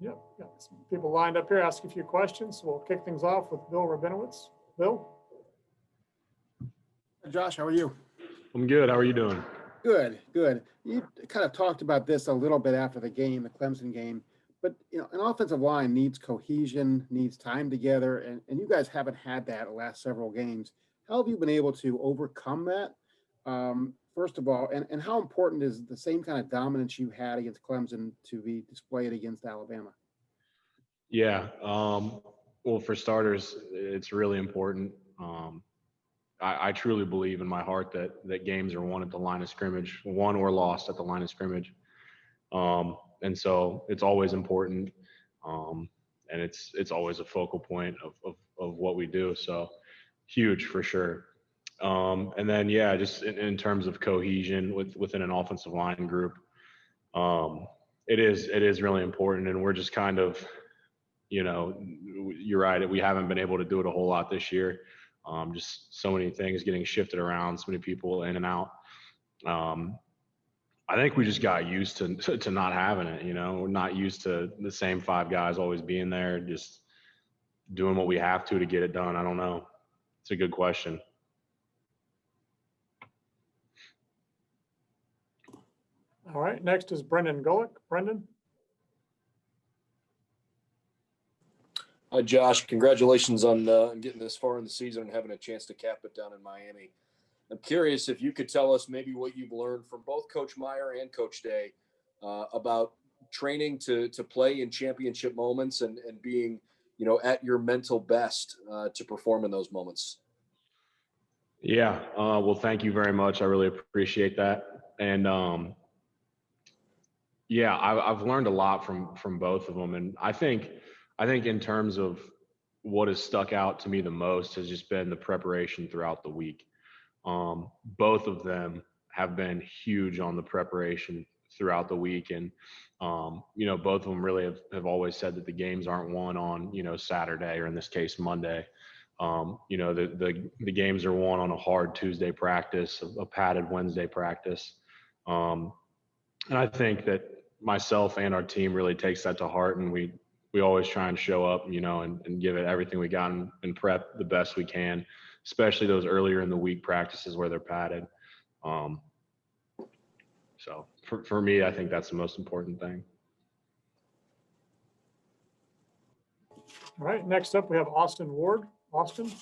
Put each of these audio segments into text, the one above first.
Yep, got some people lined up here, ask a few questions. So we'll kick things off with Bill Rabinowitz. Bill? Josh, how are you? I'm good. How are you doing? Good, good. You kind of talked about this a little bit after the game, the Clemson game, but an offensive line needs cohesion, needs time together, and you guys haven't had that the last several games. How have you been able to overcome that? First of all, and how important is the same kind of dominance you had against Clemson to be displayed against Alabama? Yeah. Well, for starters, it's really important. I truly believe in my heart that games are won at the line of scrimmage, won or lost at the line of scrimmage. And so it's always important. And it's always a focal point of what we do. So huge for sure. And then, yeah, just in terms of cohesion within an offensive line group, it is really important. And we're just kind of, you're right. We haven't been able to do it a whole lot this year. Just so many things getting shifted around, so many people in and out. I think we just got used to not having it, we're not used to the same five guys always being there, just doing what we have to get it done. I don't know. It's a good question. All right, next is Brendan Golick. Brendan? Hi, Josh. Congratulations on getting this far in the season and having a chance to cap it down in Miami. I'm curious if you could tell us maybe what you've learned from both Coach Meyer and Coach Day about training to play in championship moments and being, at your mental best to perform in those moments. Yeah. Well, thank you very much. I really appreciate that. And yeah, I've learned a lot from both of them. And I think in terms of what has stuck out to me the most has just been the preparation throughout the week. Both of them have been huge on the preparation throughout the week. And, both of them really have always said that the games aren't won on, Saturday or in this case, Monday. The games are won on a hard Tuesday practice, a padded Wednesday practice. And I think that myself and our team really takes that to heart, and we always try and show up, and give it everything we got and prep the best we can, especially those earlier in the week practices where they're padded. So for me, I think that's the most important thing. All right, next up we have Austin Ward. Austin?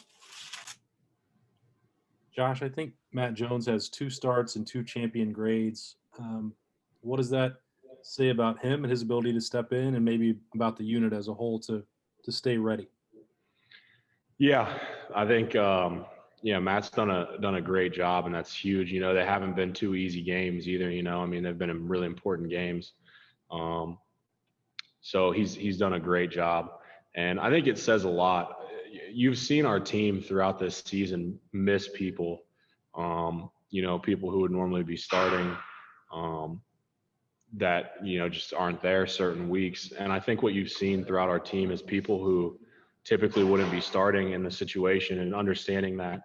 Josh, I think Matt Jones has 2 starts and 2 champion grades. What does that say about him and his ability to step in, and maybe about the unit as a whole to stay ready? Yeah, I think Matt's done a great job, and that's huge. They haven't been 2 easy games either. They've been really important games. So he's done a great job, and I think it says a lot. You've seen our team throughout this season miss people, people who would normally be starting, that, just aren't there certain weeks. And I think what you've seen throughout our team is people who typically wouldn't be starting in the situation, and understanding that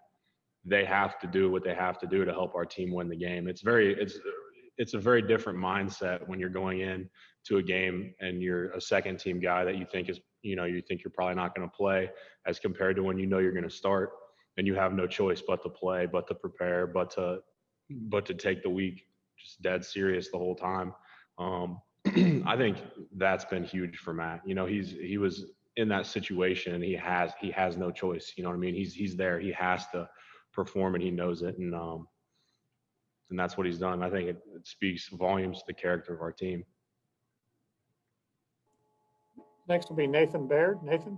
they have to do what they have to do to help our team win the game. It's a very different mindset when you're going in to a game and you're a second team guy that you think you're probably not going to play, as compared to when you're going to start and you have no choice but to play, but to prepare, but to take the week just dead serious the whole time. I think that's been huge for Matt. He was in that situation, and he has no choice. You know what I mean? He's there. He has to perform, and he knows it. And that's what he's done. I think it speaks volumes to the character of our team. Next will be Nathan Baird. Nathan?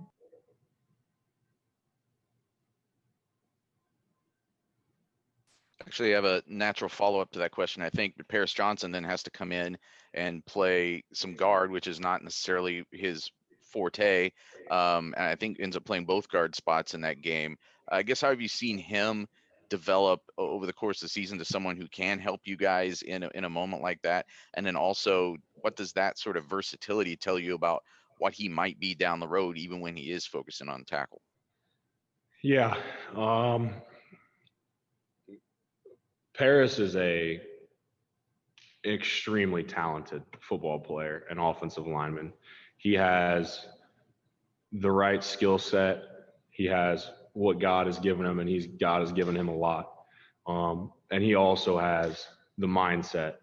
Actually, I have a natural follow-up to that question. I think Paris Johnson then has to come in and play some guard, which is not necessarily his forte. And I think ends up playing both guard spots in that game. I guess, how have you seen him develop over the course of the season to someone who can help you guys in a moment like that? And then also, what does that sort of versatility tell you about what he might be down the road, even when he is focusing on tackle? Yeah. Paris is a extremely talented football player and offensive lineman. He has the right skill set. He has what God has given him, and God has given him a lot. And he also has the mindset.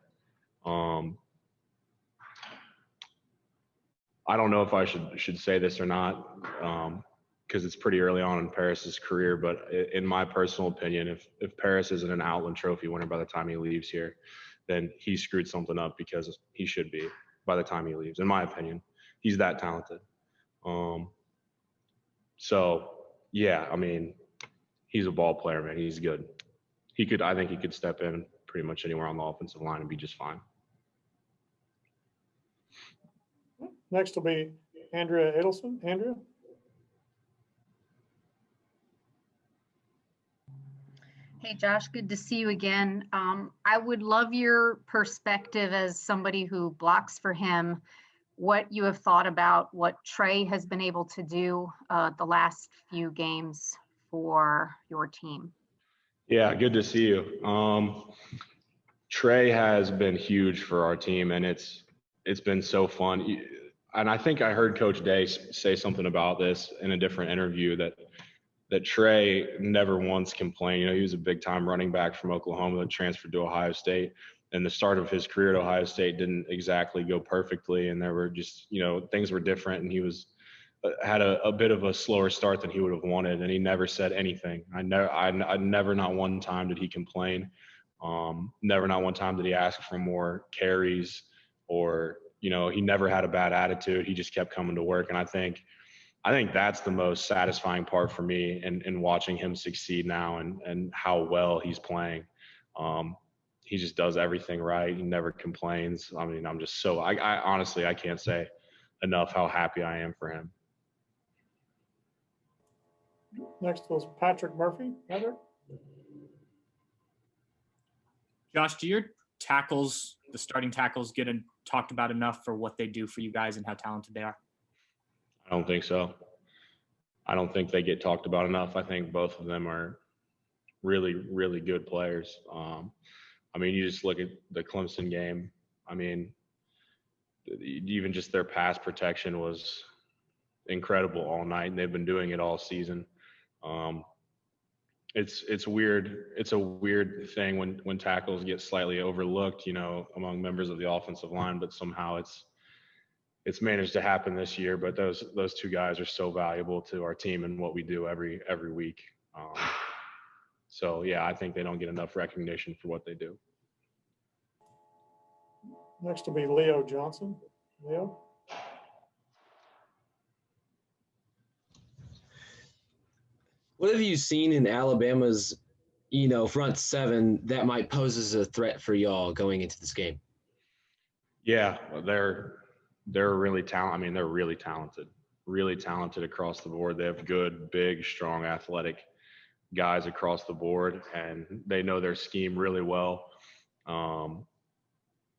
I don't know if I should say this or not, because it's pretty early on in Paris's career. But in my personal opinion, if Paris isn't an Outland Trophy winner by the time he leaves here, then he screwed something up, because he should be by the time he leaves. In my opinion, he's that talented. So yeah, I mean, he's a ball player, man. He's good. I think he could step in pretty much anywhere on the offensive line and be just fine. Next will be Andrea Edelson. Andrea? Hey, Josh, good to see you again. I would love your perspective as somebody who blocks for him, what you have thought about what Trey has been able to do the last few games for your team. Yeah, good to see you. Trey has been huge for our team, and it's been so fun. And I think I heard Coach Day say something about this in a different interview, that Trey never once complained. You know, he was a big time running back from Oklahoma that transferred to Ohio State, and the start of his career at Ohio State didn't exactly go perfectly, and there were just, things were different, and he had a bit of a slower start than he would have wanted, and he never said anything. I never, not one time did he complain. Never, not one time did he ask for more carries, or, he never had a bad attitude. He just kept coming to work. And I think that's the most satisfying part for me in watching him succeed now, and how well he's playing. He just does everything right. He never complains. I mean, I'm just I honestly, I can't say enough how happy I am for him. Next was Patrick Murphy. Heather? Josh, do your tackles, the starting tackles, get talked about enough for what they do for you guys and how talented they are? I don't think so. I don't think they get talked about enough. I think both of them are really, really good players. I mean, you just look at the Clemson game. I mean, even just their pass protection was incredible all night, and they've been doing it all season. It's weird. It's a weird thing when tackles get slightly overlooked, among members of the offensive line, but somehow it's managed to happen this year. But those two guys are so valuable to our team and what we do every week. So yeah, I think they don't get enough recognition for what they do. Next will be Leo Johnson. Leo? What have you seen in Alabama's, front seven that might pose as a threat for y'all going into this game? Yeah, they're really talented. I mean, they're really talented across the board. They have good, big, strong, athletic guys across the board, and they know their scheme really well.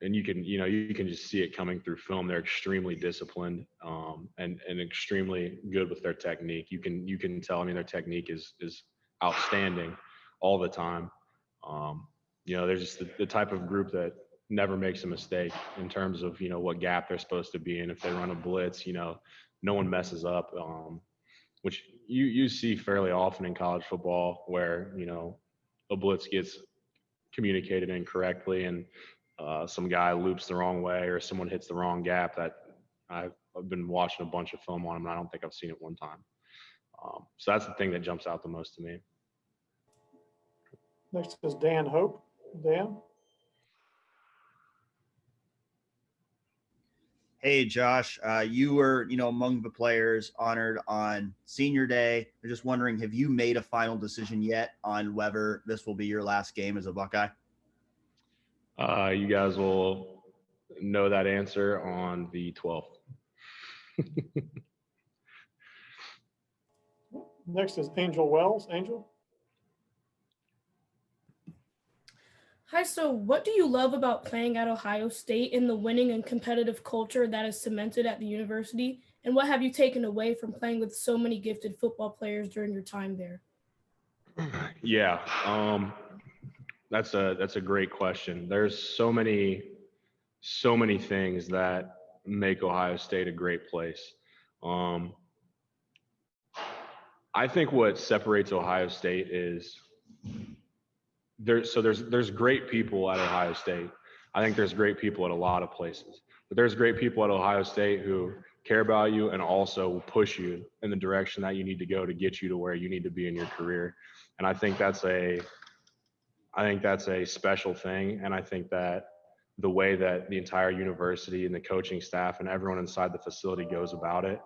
And you can just see it coming through film. They're extremely disciplined, and extremely good with their technique. You can tell. I mean, their technique is outstanding all the time. They're just the type of group that never makes a mistake in terms of what gap they're supposed to be in. If they run a blitz, no one messes up, which you see fairly often in college football, where a blitz gets communicated incorrectly, and some guy loops the wrong way, or someone hits the wrong gap. That I've been watching a bunch of film on him, and I don't think I've seen it one time. So that's the thing that jumps out the most to me. Next is Dan Hope. Dan? Hey, Josh, you were, among the players honored on Senior Day. I'm just wondering, have you made a final decision yet on whether this will be your last game as a Buckeye? You guys will know that answer on the 12th. Next is Angel Wells. Angel? Hi, so what do you love about playing at Ohio State in the winning and competitive culture that is cemented at the university? And what have you taken away from playing with so many gifted football players during your time there? Yeah, that's a great question. There's so many things that make Ohio State a great place. I think what separates Ohio State is there's great people at Ohio State. I think there's great people at a lot of places, but there's great people at Ohio State who care about you and also will push you in the direction that you need to go to get you to where you need to be in your career. And I think that's a special thing. And I think that the way that the entire university and the coaching staff and everyone inside the facility goes about it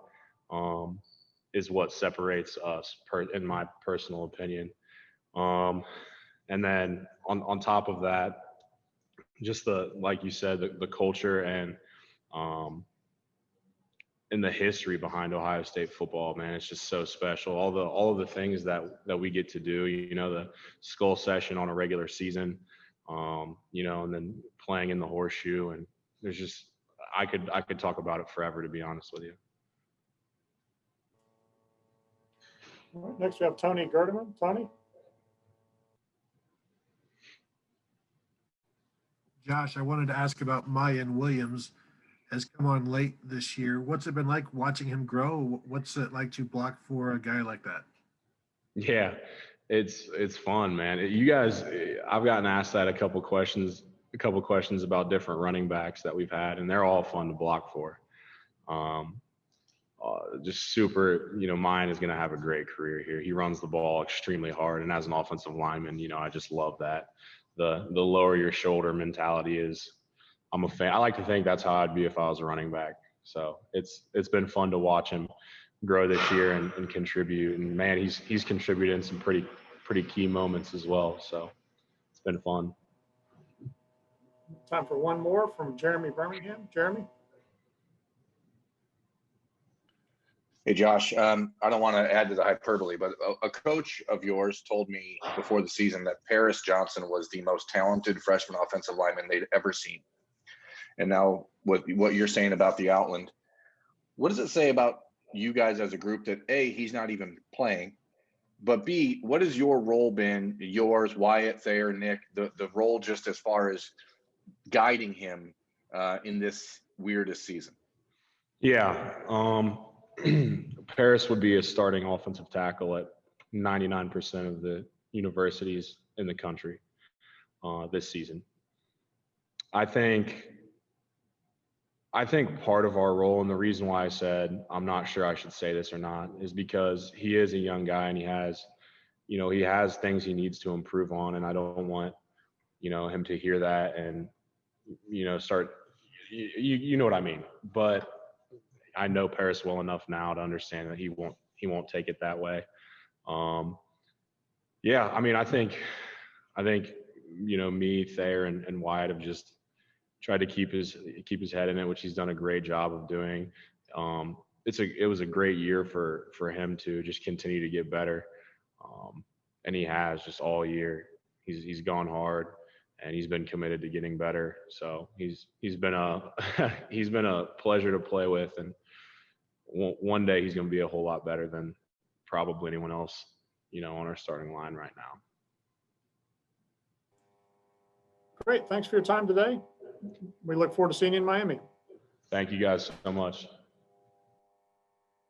is what separates us, in my personal opinion. And then on top of that, just like you said, the culture and the history behind Ohio State football, man, it's just so special. All of the things that we get to do, the skull session on a regular season, and then playing in the horseshoe, and there's just I could talk about it forever, to be honest with you. All right, next we have Tony Gerdeman. Tony? Josh, I wanted to ask about Mayan Williams. Has come on late this year. What's it been like watching him grow? What's it like to block for a guy like that? Yeah, it's fun, man. You guys, I've gotten asked that a couple questions about different running backs that we've had, and they're all fun to block for. Just super, Mayan is going to have a great career here. He runs the ball extremely hard, and as an offensive lineman, I just love that. The lower your shoulder mentality is. I'm a fan. I like to think that's how I'd be if I was a running back. So it's been fun to watch him grow this year and contribute. And man, he's contributed in some pretty key moments as well. So it's been fun. Time for one more from Jeremy Birmingham. Jeremy? Hey, Josh, I don't want to add to the hyperbole, but a coach of yours told me before the season that Paris Johnson was the most talented freshman offensive lineman they'd ever seen. And now what you're saying about the Outland, what does it say about you guys as a group that A, he's not even playing, but B, what has your role been, yours, Wyatt, Thayer, Nick, the role just as far as guiding him in this weirdest season? Yeah. Paris would be a starting offensive tackle at 99% of the universities in the country this season. I think part of our role, and the reason why I said I'm not sure I should say this or not, is because he is a young guy and he has things he needs to improve on, and I don't want him to hear that and start you know what I mean. But I know Paris well enough now to understand that he won't take it that way. Yeah, I mean, I think me, Thayer, and Wyatt have just tried to keep his head in it, which he's done a great job of doing. It was a great year for him to just continue to get better, and he has just all year. He's gone hard, and he's been committed to getting better. So he's been a pleasure to play with, and one day he's going to be a whole lot better than probably anyone else, on our starting line right now. Great. Thanks for your time today. We look forward to seeing you in Miami. Thank you guys so much.